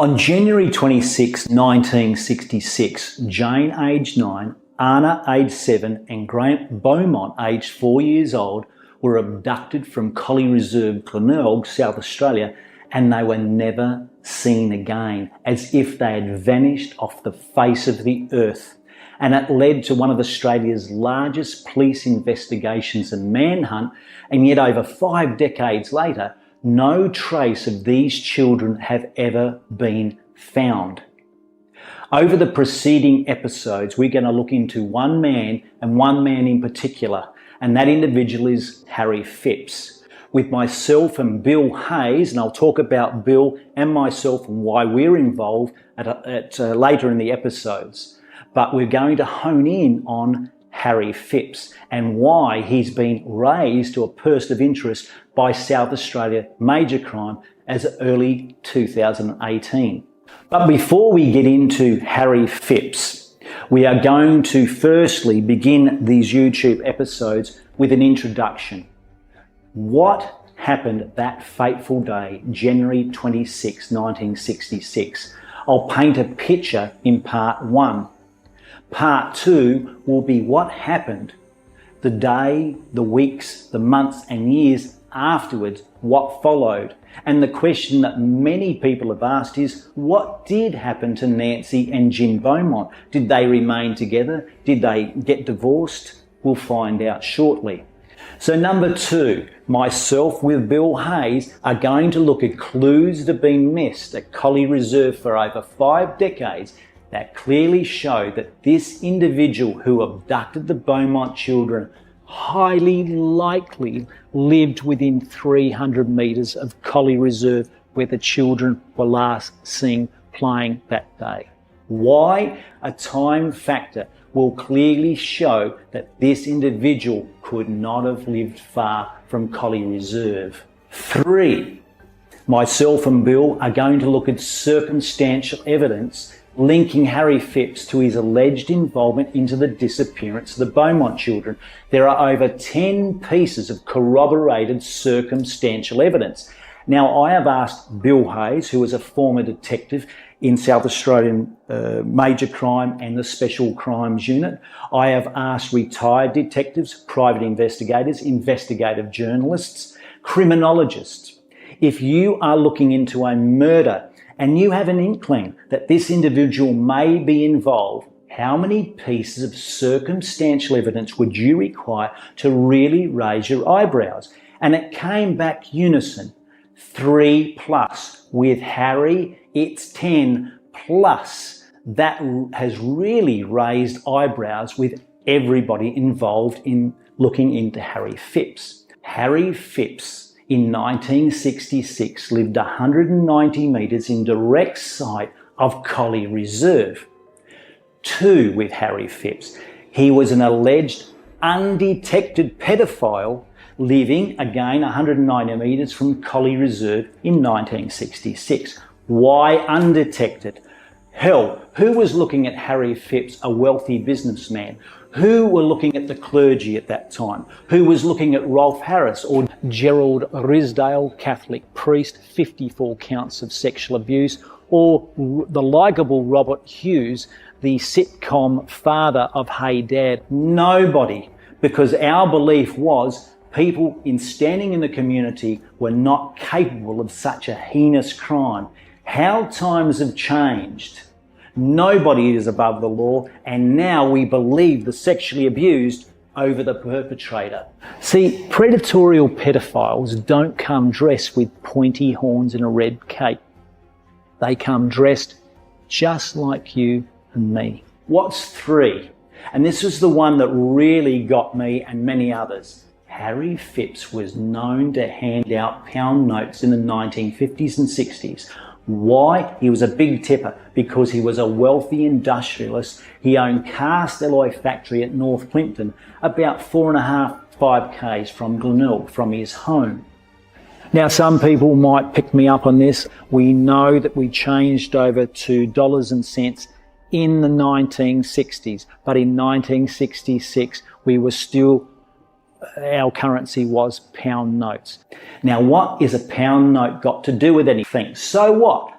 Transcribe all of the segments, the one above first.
On January 26, 1966, Jane, aged 9, Anna, aged 7, and Grant Beaumont, aged 4 years old, were abducted from Colley Reserve, Glenelg, South Australia, and they were never seen again, as if they had vanished off the face of the earth. And it led to one of Australia's largest police investigations and manhunt, and yet over 5 decades later, no trace of these children have ever been found. Over the preceding episodes, we're going to look into one man and one man in particular, and that individual is Harry Phipps. With myself and Bill Hayes, and I'll talk about Bill and myself and why we're involved later in the episodes. But we're going to hone in on Harry Phipps and why he's been raised to a person of interest by South Australia Major Crime as early 2018. But before we get into Harry Phipps, we are going to firstly begin these YouTube episodes with an introduction. What happened that fateful day, January 26, 1966? I'll paint a picture in part 1. Part 2 will be what happened the day, the weeks, the months and years afterwards, what followed. And the question that many people have asked is, what did happen to Nancy and Jim Beaumont? Did they remain together? Did they get divorced? We'll find out shortly. So number 2, myself with Bill Hayes are going to look at clues that have been missed at Colley Reserve for over 5 decades that clearly show that this individual who abducted the Beaumont children highly likely lived within 300 metres of Colley Reserve where the children were last seen playing that day. Why? A time factor will clearly show that this individual could not have lived far from Colley Reserve. 3, myself and Bill are going to look at circumstantial evidence linking Harry Phipps to his alleged involvement into the disappearance of the Beaumont children. There are over 10 pieces of corroborated circumstantial evidence. Now, I have asked Bill Hayes, who is a former detective in South Australian Major Crime and the Special Crimes Unit. I have asked retired detectives, private investigators, investigative journalists, criminologists. If you are looking into a murder and you have an inkling that this individual may be involved, how many pieces of circumstantial evidence would you require to really raise your eyebrows? And it came back unison, 3+. With Harry, it's 10+. That has really raised eyebrows with everybody involved in looking into Harry Phipps. Harry Phipps in 1966 lived 190 metres in direct sight of Colley Reserve. 2, with Harry Phipps, he was an alleged undetected pedophile living, again, 190 metres from Colley Reserve in 1966. Why undetected? Hell, who was looking at Harry Phipps, a wealthy businessman? Who were looking at the clergy at that time? Who was looking at Rolf Harris or Gerald Risdale, Catholic priest, 54 counts of sexual abuse, or the likeable Robert Hughes, the sitcom father of Hey Dad? Nobody, because our belief was people standing in the community were not capable of such a heinous crime. How times have changed. Nobody is above the law, and now we believe the sexually abused over the perpetrator. See, predatory pedophiles don't come dressed with pointy horns and a red cape. They come dressed just like you and me. What's 3? And this was the one that really got me and many others. Harry Phipps was known to hand out pound notes in the 1950s and 60s. Why? He was a big tipper because he was a wealthy industrialist. He owned cast alloy factory at North Plympton, about 4.5–5 k's from Glenelg, from his home. Now, some people might pick me up on this. We know that we changed over to dollars and cents in the 1960s, but in 1966 we were still, our currency was pound notes. Now, what is a pound note got to do with anything? So what?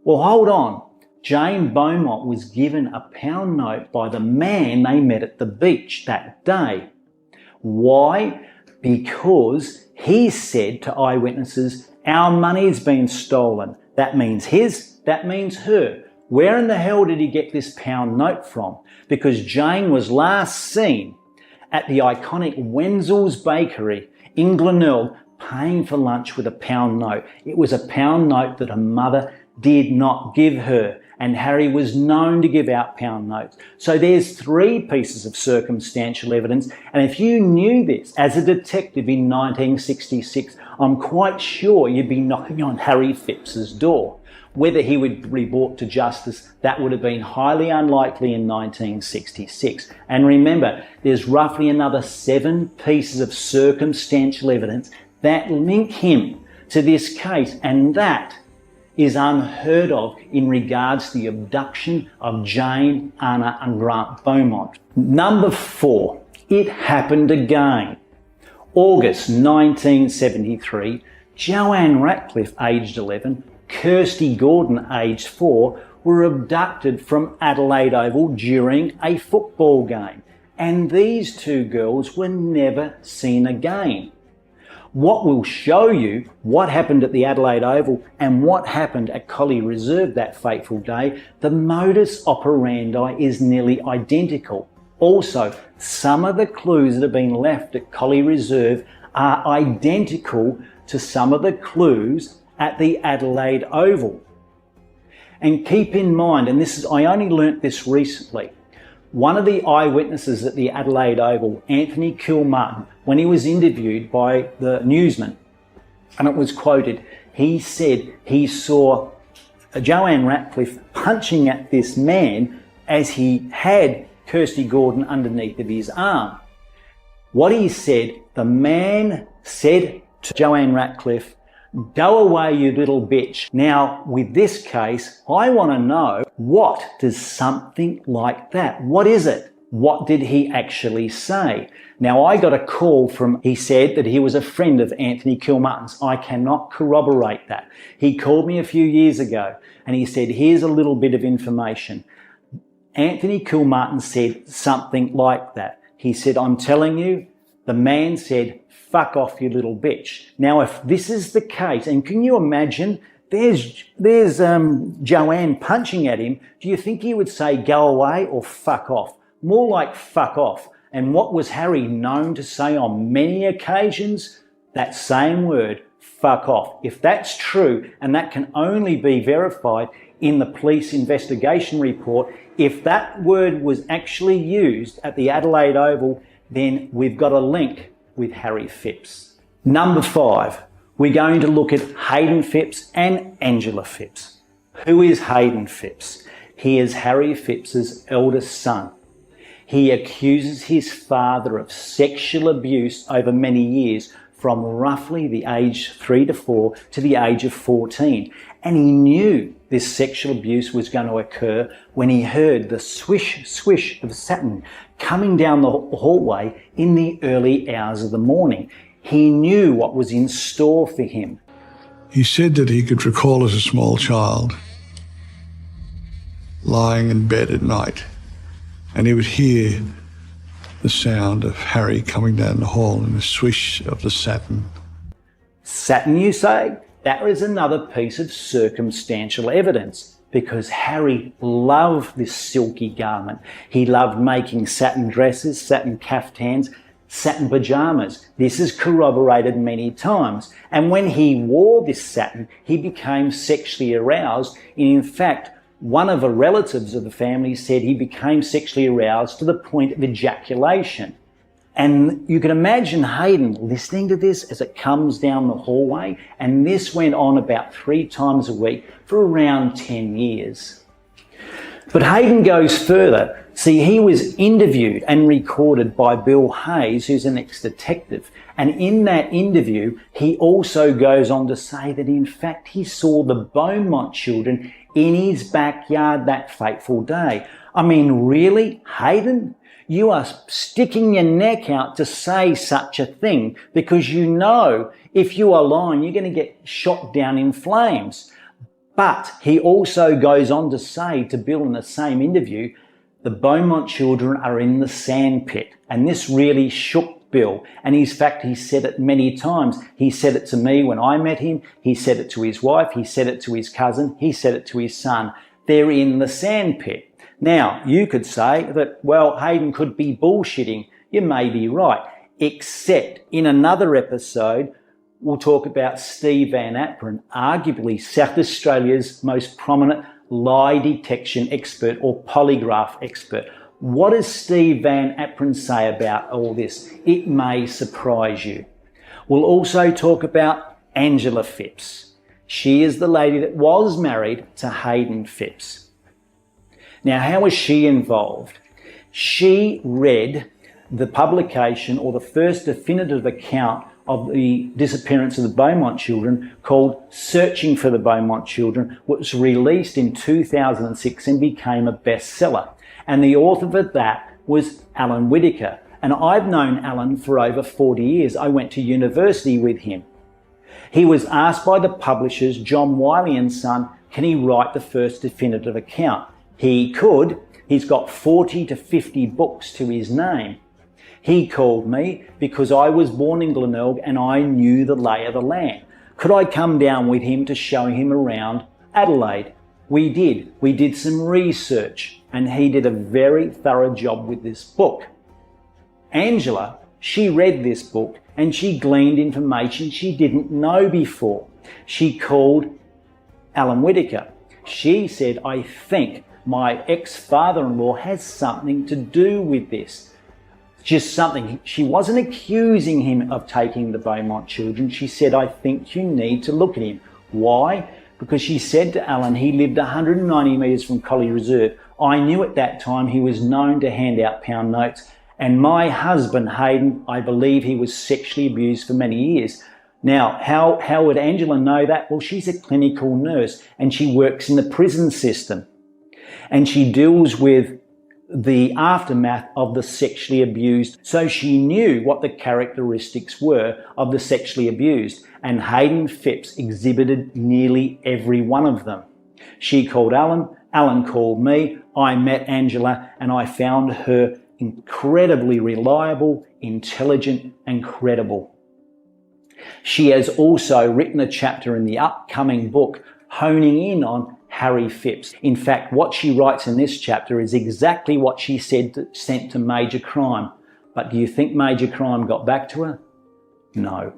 Well, hold on. Jane Beaumont was given a pound note by the man they met at the beach that day. Why? Because he said to eyewitnesses, "Our money's been stolen." That means his, that means her. Where in the hell did he get this pound note from? Because Jane was last seen at the iconic Wenzel's Bakery in Glenelg paying for lunch with a pound note. It was a pound note that her mother did not give her, and Harry was known to give out pound notes. So there's 3 pieces of circumstantial evidence, and if you knew this as a detective in 1966, I'm quite sure you'd be knocking on Harry Phipps's door. Whether he would be brought to justice, that would have been highly unlikely in 1966. And remember, there's roughly another 7 pieces of circumstantial evidence that link him to this case, and that is unheard of in regards to the abduction of Jane, Anna and Grant Beaumont. Number 4, it happened again. August 1973, Joanne Ratcliffe, aged 11, Kirsty Gordon, aged 4, were abducted from Adelaide Oval during a football game, and these 2 girls were never seen again. What will show you what happened at the Adelaide Oval and what happened at Colley Reserve that fateful day, the modus operandi is nearly identical. Also, some of the clues that have been left at Colley Reserve are identical to some of the clues at the Adelaide Oval. And keep in mind, and this is, I only learnt this recently, one of the eyewitnesses at the Adelaide Oval, Anthony Kilmartin, when he was interviewed by the newsman, and it was quoted, he said he saw Joanne Ratcliffe punching at this man as he had Kirsty Gordon underneath of his arm. What he said, the man said to Joanne Ratcliffe, "Go away, you little bitch." Now, with this case, I want to know, what does something like that, what is it? What did he actually say? Now, I got a call from, he said that he was a friend of Anthony Kilmartin's. I cannot corroborate that. He called me a few years ago and he said, "Here's a little bit of information." Anthony Kilmartin said something like that. He said, "I'm telling you, the man said, 'Fuck off, you little bitch.'" Now, if this is the case, and can you imagine, there's Joanne punching at him, do you think he would say "go away" or "fuck off"? More like "fuck off." And what was Harry known to say on many occasions? That same word, "fuck off." If that's true, and that can only be verified in the police investigation report, if that word was actually used at the Adelaide Oval, then we've got a link with Harry Phipps. Number 5, we're going to look at Hayden Phipps and Angela Phipps. Who is Hayden Phipps? He is Harry Phipps's eldest son. He accuses his father of sexual abuse over many years, from roughly the age 3 to 4 to the age of 14. And he knew this sexual abuse was going to occur when he heard the swish, swish of Satin coming down the hallway in the early hours of the morning. He knew what was in store for him. He said that he could recall as a small child lying in bed at night, and he would hear the sound of Harry coming down the hall and the swish of the satin. Satin, you say? That is another piece of circumstantial evidence, because Harry loved this silky garment. He loved making satin dresses, satin caftans, satin pyjamas. This is corroborated many times. And when he wore this satin, he became sexually aroused. And in fact, one of the relatives of the family said he became sexually aroused to the point of ejaculation. And you can imagine Hayden listening to this as it comes down the hallway, and this went on about 3 times a week for around 10 years. But Hayden goes further. See, he was interviewed and recorded by Bill Hayes, who's an ex-detective. And in that interview, he also goes on to say that in fact he saw the Beaumont children in his backyard that fateful day. I mean, really, Hayden? You are sticking your neck out to say such a thing, because you know if you are lying, you're going to get shot down in flames. But he also goes on to say to Bill in the same interview, the Beaumont children are in the sandpit. And this really shook Bill. And in fact, he said it many times. He said it to me when I met him. He said it to his wife. He said it to his cousin. He said it to his son. They're in the sandpit. Now, you could say that, well, Hayden could be bullshitting. You may be right. Except in another episode, we'll talk about Steve Van Apron, arguably South Australia's most prominent lie detection expert or polygraph expert. What does Steve Van Apren say about all this? It may surprise you. We'll also talk about Angela Phipps. She is the lady that was married to Hayden Phipps. Now, how was she involved? She read the publication or the first definitive account of the disappearance of the Beaumont children called Searching for the Beaumont Children, which was released in 2006 and became a bestseller. And the author of that was Alan Whitaker. And I've known Alan for over 40 years. I went to university with him. He was asked by the publishers, John Wiley and Son, can he write the first definitive account? He could. He's got 40 to 50 books to his name. He called me because I was born in Glenelg and I knew the lay of the land. Could I come down with him to show him around Adelaide? We did. We did some research and he did a very thorough job with this book. Angela, she read this book and she gleaned information she didn't know before. She called Alan Whitaker. She said, I think my ex-father-in-law has something to do with this. Just something. She wasn't accusing him of taking the Beaumont children. She said, I think you need to look at him. Why? Because she said to Alan, he lived 190 metres from Colley Reserve. I knew at that time he was known to hand out pound notes. And my husband, Hayden, I believe he was sexually abused for many years. Now, how would Angela know that? Well, she's a clinical nurse and she works in the prison system. And she deals with the aftermath of the sexually abused. So she knew what the characteristics were of the sexually abused. And Hayden Phipps exhibited nearly every one of them. She called Alan. Alan called me. I met Angela and I found her incredibly reliable, intelligent and credible. She has also written a chapter in the upcoming book honing in on Harry Phipps. In fact, what she writes in this chapter is exactly what she sent to Major Crime. But do you think Major Crime got back to her? No.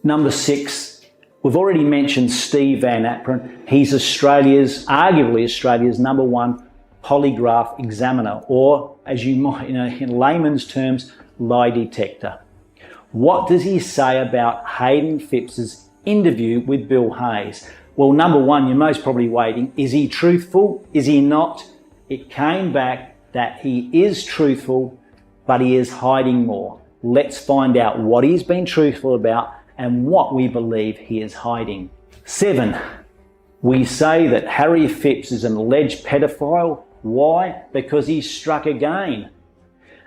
Number 6, we've already mentioned Steve Van Apren. He's arguably Australia's #1 polygraph examiner, or as you might, in layman's terms, lie detector. What does he say about Hayden Phipps's interview with Bill Hayes? Well, number 1, you're most probably waiting. Is he truthful? Is he not? It came back that he is truthful, but he is hiding more. Let's find out what he's been truthful about and what we believe he is hiding. 7, we say that Harry Phipps is an alleged pedophile. Why? Because he struck again.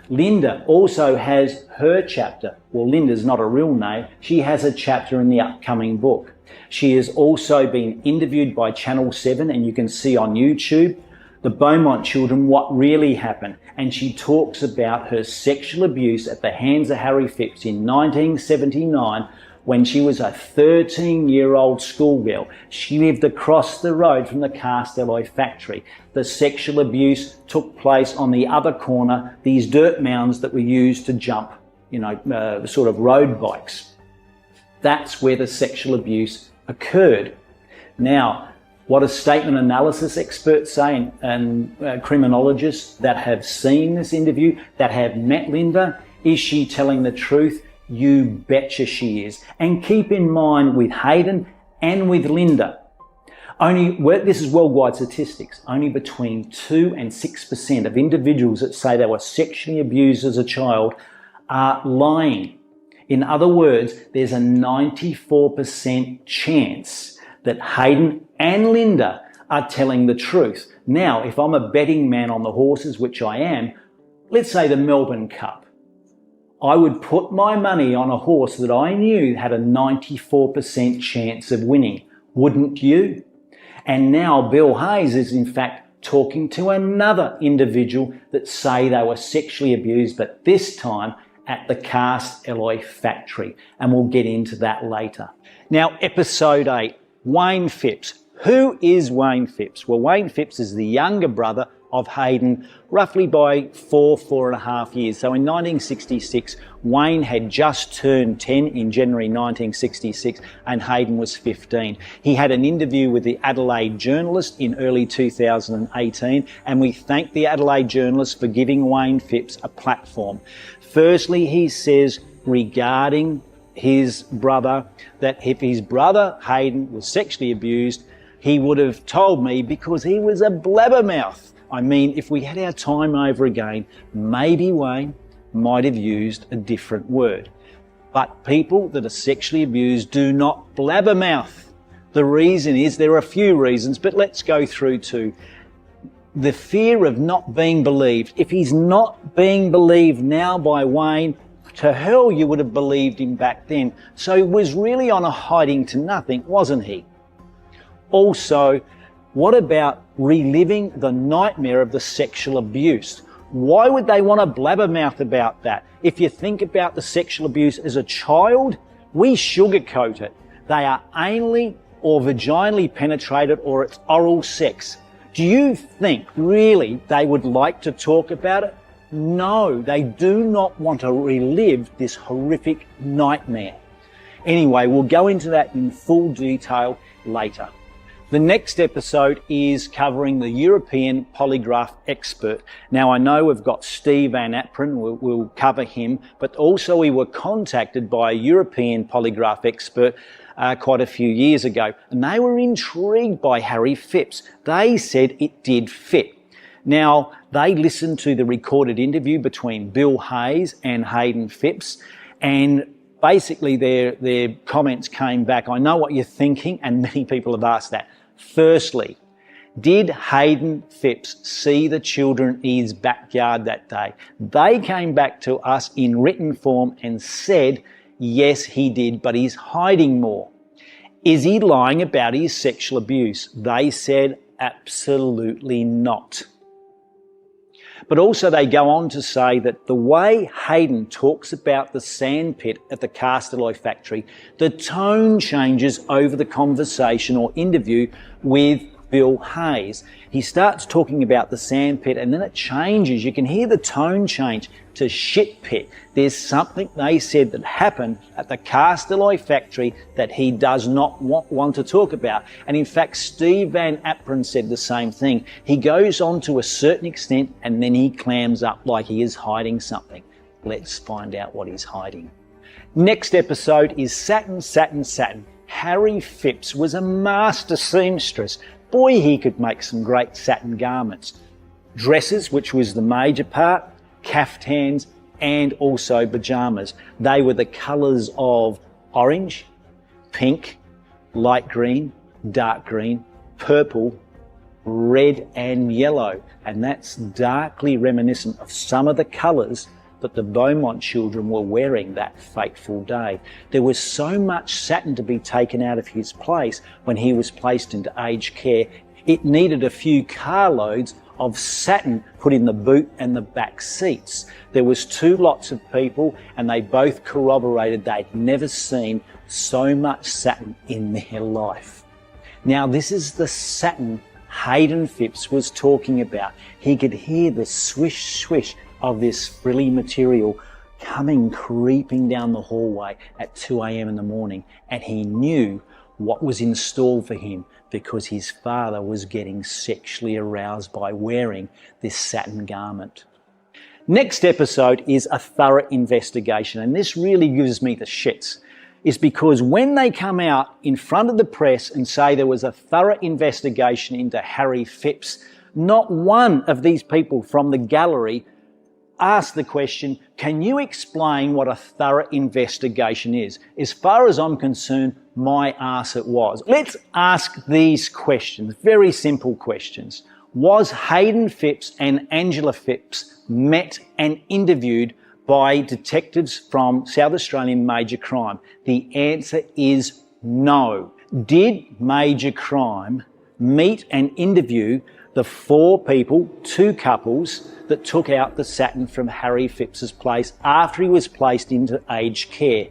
Linda also has her chapter. Well, Linda's not a real name. She has a chapter in the upcoming book. She has also been interviewed by Channel 7, and you can see on YouTube, the Beaumont children, what really happened. And she talks about her sexual abuse at the hands of Harry Phipps in 1979 when she was a 13-year-old schoolgirl. She lived across the road from the cast alloy factory. The sexual abuse took place on the other corner, these dirt mounds that were used to jump, sort of road bikes. That's where the sexual abuse occurred. Now, what do statement analysis experts say and criminologists that have seen this interview, that have met Linda? Is she telling the truth? You betcha she is. And keep in mind with Hayden and with Linda, this is worldwide statistics, only between 2 and 6% of individuals that say they were sexually abused as a child are lying. In other words, there's a 94% chance that Hayden and Linda are telling the truth. Now, if I'm a betting man on the horses, which I am, let's say the Melbourne Cup, I would put my money on a horse that I knew had a 94% chance of winning. Wouldn't you? And now Bill Hayes is in fact talking to another individual that say they were sexually abused, but this time at the cast alloy factory. And we'll get into that later. Now, episode 8, Wayne Phipps. Who is Wayne Phipps? Well, Wayne Phipps is the younger brother of Hayden, roughly by 4.5 years. So in 1966, Wayne had just turned 10 in January 1966 and Hayden was 15. He had an interview with the Adelaide journalist in early 2018, and we thank the Adelaide journalist for giving Wayne Phipps a platform. Firstly, he says regarding his brother that if his brother Hayden was sexually abused, he would have told me because he was a blabbermouth. I mean, if we had our time over again, maybe Wayne might have used a different word. But people that are sexually abused do not blabbermouth. The reason is, there are a few reasons, but let's go through to the fear of not being believed. If he's not being believed now by Wayne, to hell you would have believed him back then. So he was really on a hiding to nothing, wasn't he? Also, what about reliving the nightmare of the sexual abuse? Why would they want to blabbermouth about that? If you think about the sexual abuse as a child, we sugarcoat it. They are anally or vaginally penetrated, or it's oral sex. Do you think really they would like to talk about it? No, they do not want to relive this horrific nightmare. Anyway, we'll go into that in full detail later. The next episode is covering the European polygraph expert. Now, I know we've got Steve Van Apren, we'll cover him, but also we were contacted by a European polygraph expert quite a few years ago, and they were intrigued by Harry Phipps. They said it did fit. Now, they listened to the recorded interview between Bill Hayes and Hayden Phipps, and basically their comments came back. I know what you're thinking, and many people have asked that. Firstly, did Hayden Phipps see the children in his backyard that day? They came back to us in written form and said, yes, he did, but he's hiding more. Is he lying about his sexual abuse? They said, absolutely not. But also they go on to say that the way Hayden talks about the sandpit at the cast alloy factory, the tone changes over the conversation or interview with Bill Hayes. He starts talking about the sandpit and then it changes. You can hear the tone change to shit pit. There's something they said that happened at the cast alloy factory that he does not want to talk about. And in fact, Steve Van Apren said the same thing. He goes on to a certain extent and then he clams up like he is hiding something. Let's find out what he's hiding. Next episode is Satin, Satin, Satin. Harry Phipps was a master seamstress. Boy, he could make some great satin garments. Dresses, which was the major part, caftans, and also pyjamas. They were the colours of orange, pink, light green, dark green, purple, red and yellow. And that's darkly reminiscent of some of the colours that the Beaumont children were wearing that fateful day. There was so much satin to be taken out of his place when he was placed into aged care. It needed a few carloads of satin put in the boot and the back seats. There was 2 lots of people and they both corroborated they'd never seen so much satin in their life. Now, this is the satin Hayden Phipps was talking about. He could hear the swish, swish of this frilly material creeping down the hallway at 2 a.m. in the morning, and he knew what was in store for him because his father was getting sexually aroused by wearing this satin garment. Next episode is a thorough investigation, and this really gives me the shits. Is because when they come out in front of the press and say there was a thorough investigation into Harry Phipps, not one of these people from the gallery asked the question, can you explain what a thorough investigation is? As far as I'm concerned, my arse it was. Let's ask these questions, very simple questions. Was Hayden Phipps and Angela Phipps met and interviewed by detectives from South Australian Major Crime? The answer is no. Did Major Crime meet and interview the 4 people, 2 couples, that took out the Satin from Harry Phipps's place after he was placed into aged care.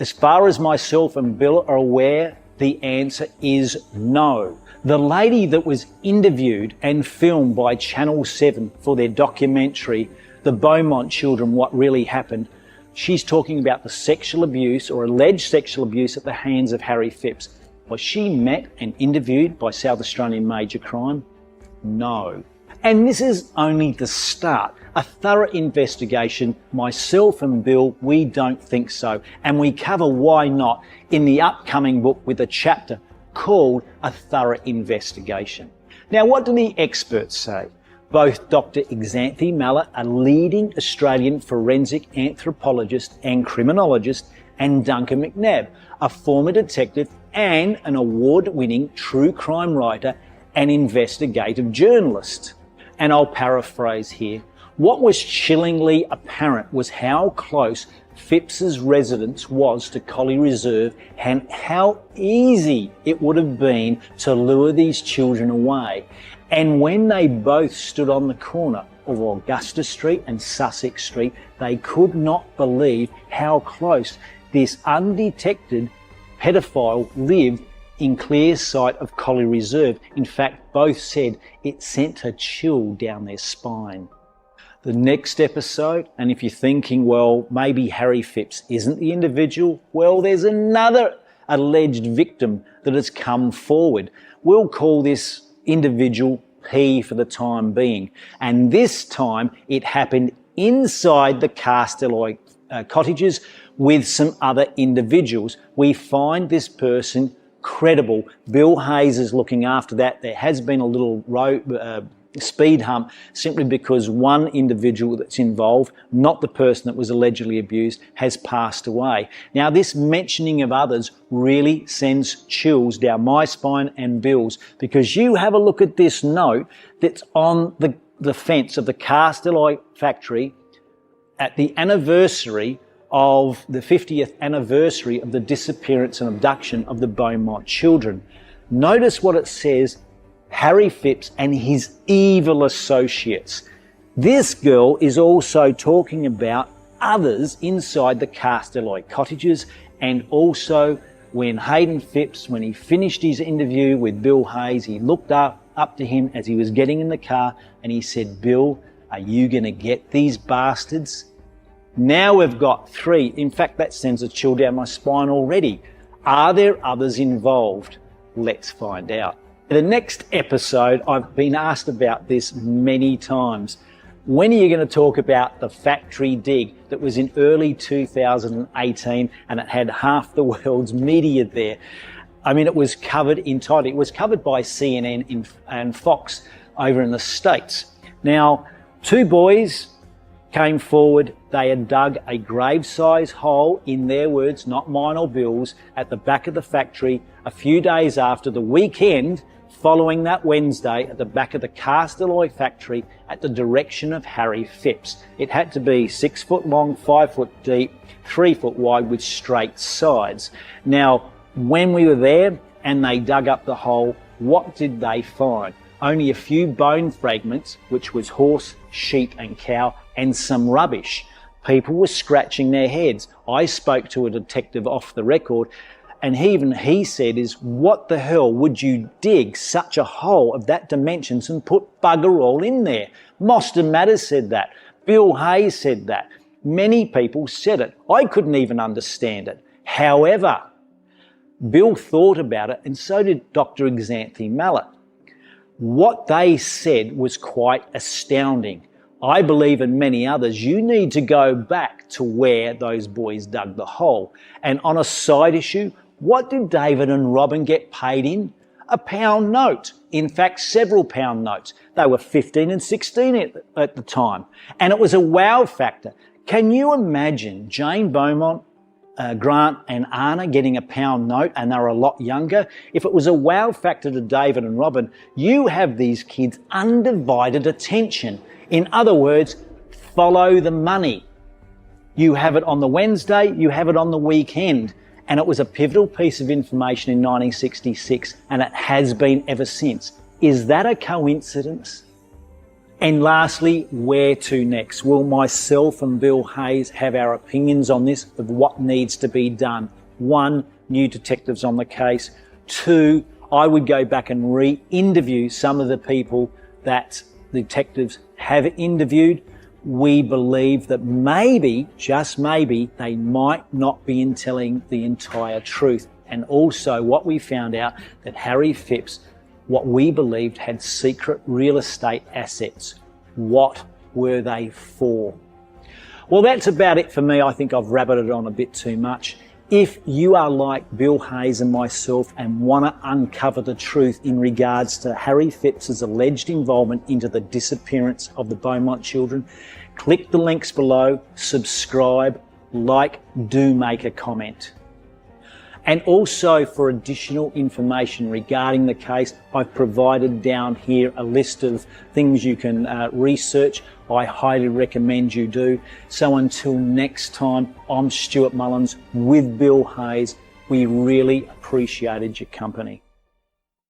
As far as myself and Bill are aware, the answer is no. The lady that was interviewed and filmed by Channel 7 for their documentary, The Beaumont Children, What Really Happened, she's talking about the sexual abuse or alleged sexual abuse at the hands of Harry Phipps. Was she met and interviewed by South Australian Major Crime? No. And this is only the start. A thorough investigation, myself and Bill, we don't think so. And we cover why not in the upcoming book with a chapter called A Thorough Investigation. Now, what do the experts say? Both Dr. Xanthi Mallet, a leading Australian forensic anthropologist and criminologist, and Duncan McNabb, a former detective and an award-winning true crime writer and investigative journalist. And I'll paraphrase here. What was chillingly apparent was how close Phipps's residence was to Colley Reserve and how easy it would have been to lure these children away. And when they both stood on the corner of Augusta Street and Sussex Street, they could not believe how close this undetected pedophile lived in clear sight of Colley Reserve. In fact, both said it sent a chill down their spine. The next episode, and if you're thinking, well, maybe Harry Phipps isn't the individual, well, there's another alleged victim that has come forward. We'll call this individual P for the time being. And this time it happened inside the Castelloy cottages with some other individuals. We find this person credible. Bill Hayes is looking after that. There has been a little speed hump simply because one individual that's involved, not the person that was allegedly abused, has passed away. Now, this mentioning of others really sends chills down my spine and Bill's, because you have a look at this note that's on the fence of the Castelloy factory at the anniversary of the 50th anniversary of the disappearance and abduction of the Beaumont children. Notice what it says: Harry Phipps and his evil associates. This girl is also talking about others inside the Castelloy cottages, and also when Hayden Phipps, when he finished his interview with Bill Hayes, he looked up to him as he was getting in the car and he said, "Bill, are you going to get these bastards?" Now we've got 3. In fact, that sends a chill down my spine already. Are there others involved? Let's find out. In the next episode, I've been asked about this many times. When are you going to talk about the factory dig that was in early 2018 and it had half the world's media there? I mean, it was covered entirely. It was covered by CNN and Fox over in the States. Now, 2 boys came forward. They had dug a grave-size hole, in their words, not mine or Bill's, at the back of the factory a few days after the weekend following that Wednesday at the back of the Castelloy factory at the direction of Harry Phipps. It had to be 6 foot long, 5 foot deep, 3 foot wide with straight sides. Now, when we were there and they dug up the hole, what did they find? Only a few bone fragments, which was horse, sheep and cow, and some rubbish. People were scratching their heads. I spoke to a detective off the record, and he said, what the hell would you dig such a hole of that dimensions and put bugger all in there? Mostyn Matters said that. Bill Hayes said that. Many people said it. I couldn't even understand it. However, Bill thought about it, and so did Dr. Xanthi Mallet. What they said was quite astounding. I believe, and many others, you need to go back to where those boys dug the hole. And on a side issue, what did David and Robin get paid in? £1 note. In fact, several pound notes. They were 15 and 16 at the time. And it was a wow factor. Can you imagine Jane Beaumont, Grant and Anna getting £1 note, and they were a lot younger? If it was a wow factor to David and Robin, you have these kids' undivided attention. In other words, follow the money. You have it on the Wednesday, you have it on the weekend. and it was a pivotal piece of information in 1966, and it has been ever since. Is that a coincidence? And lastly, where to next? Will myself and Bill Hayes have our opinions on this of what needs to be done? 1, new detectives on the case. 2, I would go back and re-interview some of the people that the detectives have interviewed. We believe that maybe, just maybe, they might not be telling the entire truth. And also what we found out that Harry Phipps, what we believed, had secret real estate assets. What were they for? Well, that's about it for me. I think I've rabbited on a bit too much. If you are like Bill Hayes and myself and want to uncover the truth in regards to Harry Phipps's alleged involvement into the disappearance of the Beaumont children, click the links below, subscribe, like, do make a comment. And also for additional information regarding the case, I've provided down here a list of things you can research. I highly recommend you do. So until next time, I'm Stuart Mullins with Bill Hayes. We really appreciated your company.